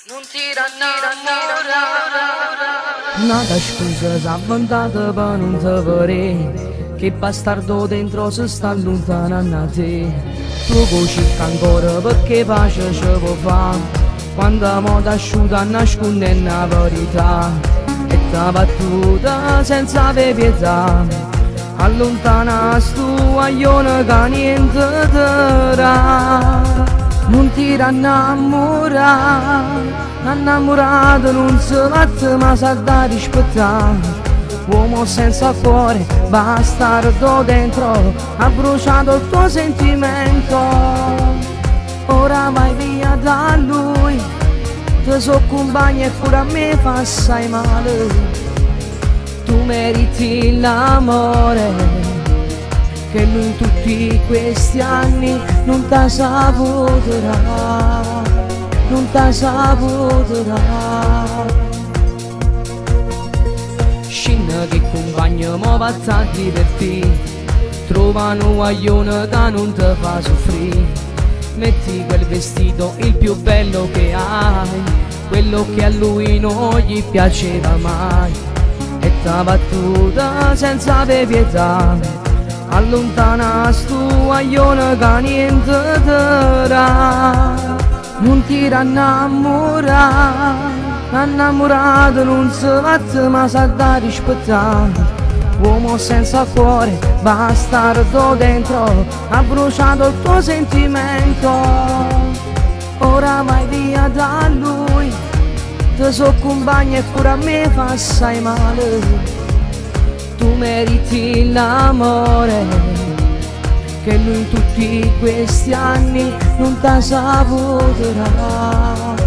Non ti innamorare. Nata scusa s'ha inventata per non te vedere, che bastardo dentro si sta allontanando da te. Tu cerca ancora perché pace ci può fare, quando mo t'asciuta nascondendo la verità. E t'ha battuta senza avere pietà, allontana stu aglione che niente darà. Non ti innamorare, innamorato non si batte ma sa da rispettare. Uomo senza cuore, bastardo dentro, ha bruciato il tuo sentimento. Ora vai via da lui, ti so compagno e pure a me fa assai male. Tu meriti l'amore che lui in tutti questi anni non t'ha saputo dare, non t'ha saputo dare. Scinna che compagno mo vazza a divertire, trova un guaglione che non ti fa soffrire. Metti quel vestito il più bello che hai, quello che a lui non gli piaceva mai. E t'ha battuta senza avere pietà, allontana stu guaglione che niente darà. Non ti innamorare, innamorato non si batte ma sa da rispettare. Uomo senza cuore, bastardo dentro, ha bruciato il tuo sentimento. Ora vai via da lui, ti so compagno e pure a me fa assai male. Tu meriti l'amore che lui in tutti questi anni non t'ha saputo dare,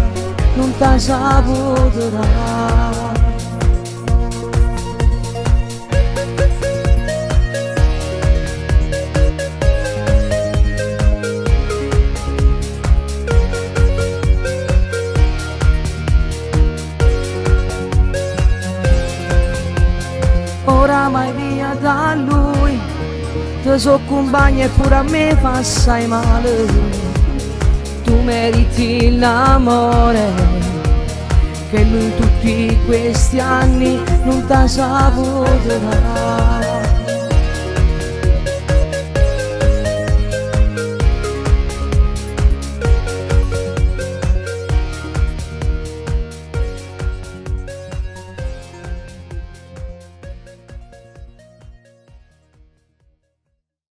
non t'ha saputo dare. Ora vai via da lui, ti so compagno e pure a me fa assai male. Tu meriti l'amore che lui in tutti questi anni non t'ha saputo dare.